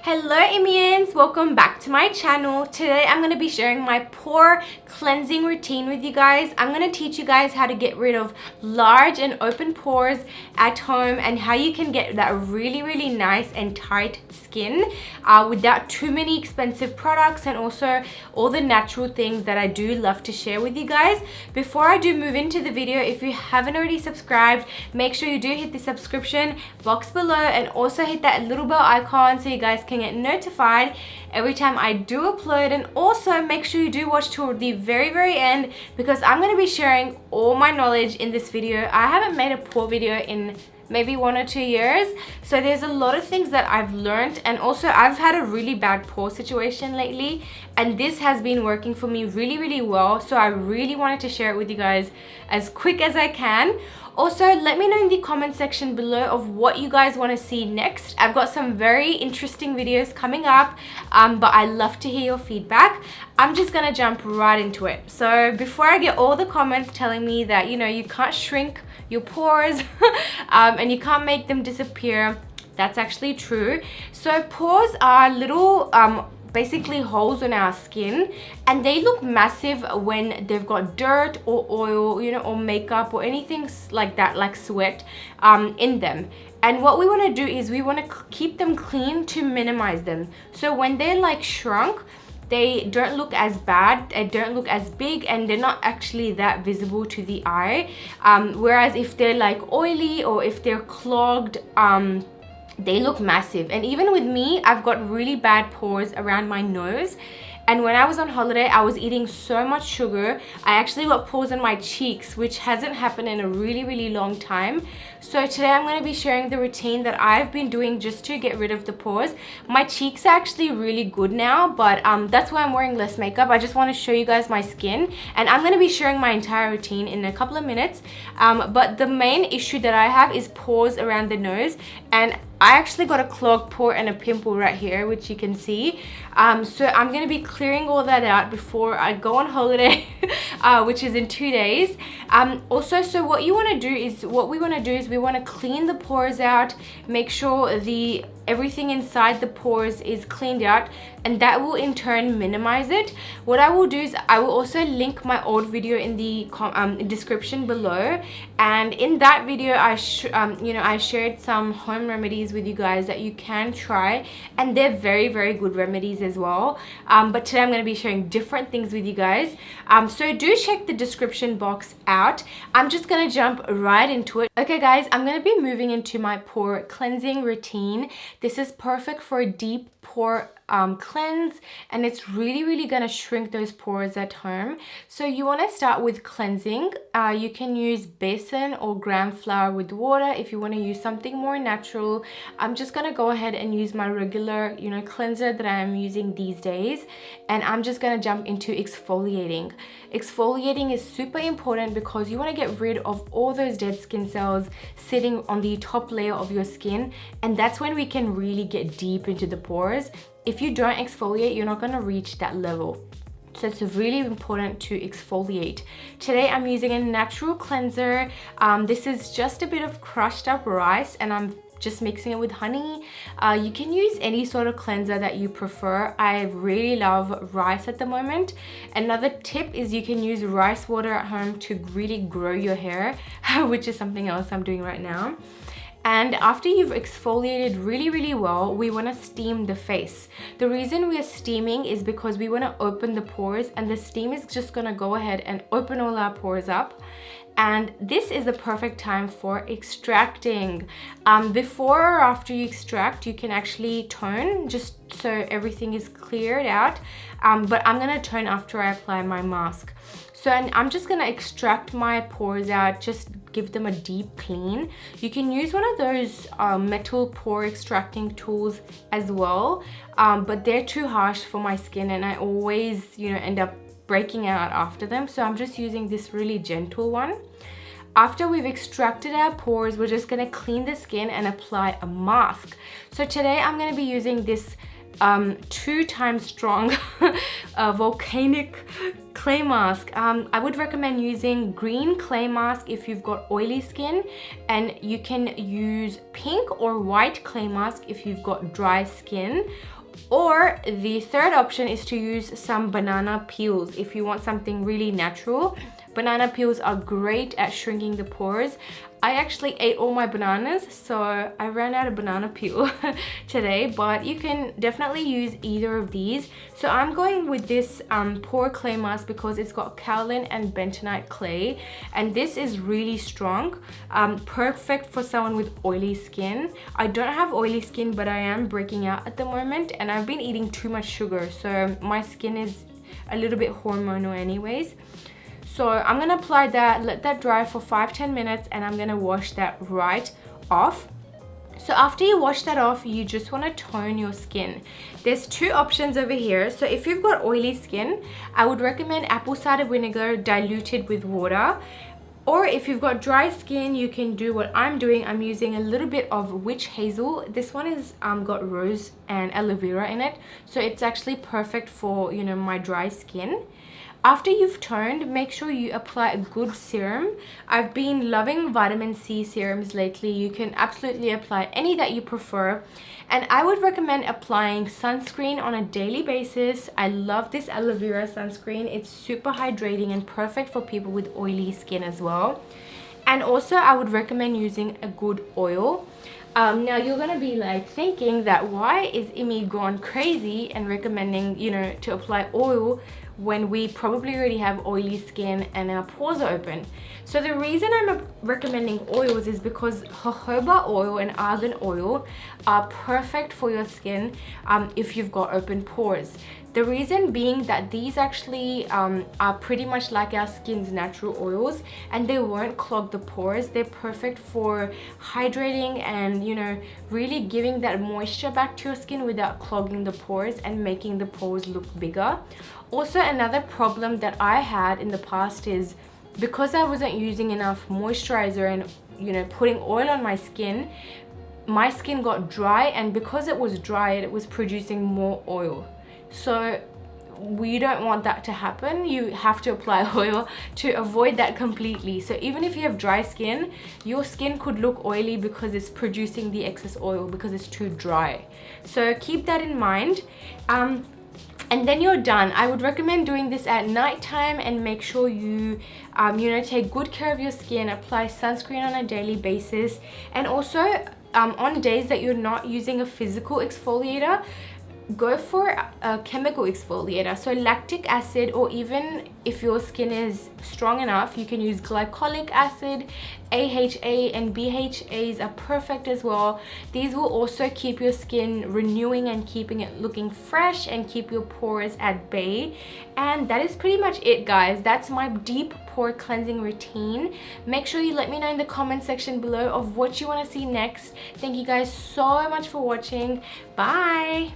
Hello Immians, welcome back to my channel. Today I'm going to be sharing my pore cleansing routine with you guys. I'm going to teach you guys how to get rid of large and open pores at home and how you can get that really nice and tight skin without too many expensive products, and also all the natural things that I do love to share with you guys. Before I do move into the video, if you haven't already subscribed, make sure you do hit the subscription box below and also hit that little bell icon so you guys can get notified every time I do upload. And also make sure you do watch till the very end, because I'm going to be sharing all my knowledge in this video. I haven't made a pore video in maybe 1 or 2 years, so there's a lot of things that I've learned, and also I've had a really bad pore situation lately and this has been working for me really well, so I really wanted to share it with you guys as quick as I can. Also, let me know in the comment section below of what you guys want to see next. I've got some very interesting videos coming up, but I love to hear your feedback. I'm just gonna jump right into it. So before I get all the comments telling me that, you know, you can't shrink your pores and you can't make them disappear, that's actually true. So pores are little basically holes on our skin, and they look massive when they've got dirt or oil, you know, or makeup or anything like that, like sweat in them. And what we want to do is we want to keep them clean to minimize them. So when they're like shrunk, they don't look as bad, they don't look as big, and they're not actually that visible to the eye. Whereas if they're like oily or if they're clogged, they look massive. And even with me, I've got really bad pores around my nose. And when I was on holiday, I was eating so much sugar. I actually got pores on my cheeks, which hasn't happened in a really long time. So today I'm going to be sharing the routine that I've been doing just to get rid of the pores. My cheeks are actually really good now, but that's why I'm wearing less makeup. I just want to show you guys my skin, and I'm going to be sharing my entire routine in a couple of minutes. But the main issue that I have is pores around the nose, and I actually got a clogged pore and a pimple right here, which you can see. So I'm going to be clearing all that out before I go on holiday, which is in 2 days. Also, so what we want to do is we want to clean the pores out, make sure everything inside the pores is cleaned out, and that will in turn minimize it. What I will do is I will also link my old video in the description below, and in that video I shared some home remedies with you guys that you can try, and they're very good remedies as well. But today I'm going to be sharing different things with you guys, so do check the description box out. I'm just going to jump right into it. Okay guys, I'm going to be moving into my pore cleansing routine. This is perfect for a deep pore cleanse, and it's really gonna shrink those pores at home. So you want to start with cleansing. You can use basin or gram flour with water if you want to use something more natural. I'm just gonna go ahead and use my regular, you know, cleanser that I'm using these days, and I'm just gonna jump into exfoliating. Exfoliating is super important because you want to get rid of all those dead skin cells sitting on the top layer of your skin, and that's when we can really get deep into the pores. If you don't exfoliate, you're not going to reach that level. So it's really important to exfoliate. Today I'm using a natural cleanser. This is just a bit of crushed up rice, and I'm just mixing it with honey. You can use any sort of cleanser that you prefer. I really love rice at the moment. Another tip is you can use rice water at home to really grow your hair, which is something else I'm doing right now. And after you've exfoliated really well, we want to steam the face. The reason we are steaming is because we want to open the pores, and the steam is just going to go ahead and open all our pores up. And this is the perfect time for extracting. Before or after you extract, you can actually tone just so everything is cleared out. But I'm going to tone after I apply my mask. So I'm just going to extract my pores out, just give them a deep clean. You can use one of those metal pore extracting tools as well, but they're too harsh for my skin, and I always, you know, end up breaking out after them. So I'm just using this really gentle one. After we've extracted our pores, we're just going to clean the skin and apply a mask. So today I'm going to be using this 2 times strong volcanic clay mask. I would recommend using green clay mask if you've got oily skin, and you can use pink or white clay mask if you've got dry skin. Or the third option is to use some banana peels if you want something really natural. Banana peels are great at shrinking the pores. I actually ate all my bananas, so I ran out of banana peel today, but you can definitely use either of these. So I'm going with this pore clay mask because it's got kaolin and bentonite clay, and this is really strong, perfect for someone with oily skin. I don't have oily skin, but I am breaking out at the moment, and I've been eating too much sugar, so my skin is a little bit hormonal anyways. So I'm gonna apply that, let that dry for 5-10 minutes, and I'm gonna wash that right off. So after you wash that off, you just want to tone your skin. There's two options over here. So if you've got oily skin, I would recommend apple cider vinegar diluted with water. Or if you've got dry skin, you can do what I'm doing. I'm using a little bit of witch hazel. This one is got rose and aloe vera in it, so it's actually perfect for, you know, my dry skin. After you've toned, make sure you apply a good serum. I've been loving vitamin C serums lately. You can absolutely apply any that you prefer. And I would recommend applying sunscreen on a daily basis. I love this aloe vera sunscreen. It's super hydrating and perfect for people with oily skin as well. And also I would recommend using a good oil. Now you're gonna be like thinking that why is Immy gone crazy and recommending, you know, to apply oil when we probably already have oily skin and our pores are open. So the reason I'm recommending oils is because jojoba oil and argan oil are perfect for your skin if you've got open pores. The reason being that these actually are pretty much like our skin's natural oils, and they won't clog the pores. They're perfect for hydrating and, you know, really giving that moisture back to your skin without clogging the pores and making the pores look bigger. Also, another problem that I had in the past is because I wasn't using enough moisturizer and, you know, putting oil on my skin got dry, and because it was dry, it was producing more oil. So we don't want that to happen. You have to apply oil to avoid that completely. So even if you have dry skin, your skin could look oily because it's producing the excess oil because it's too dry. So keep that in mind. And then you're done. I would recommend doing this at night time, and make sure you you know, take good care of your skin, apply sunscreen on a daily basis. And also on days that you're not using a physical exfoliator, go for a chemical exfoliator. So lactic acid, or even if your skin is strong enough, you can use glycolic acid. AHA and BHAs are perfect as well. These will also keep your skin renewing and keeping it looking fresh and keep your pores at bay. And that is pretty much it, guys. That's my deep pore cleansing routine. Make sure you let me know in the comment section below of what you want to see next. Thank you guys so much for watching. Bye.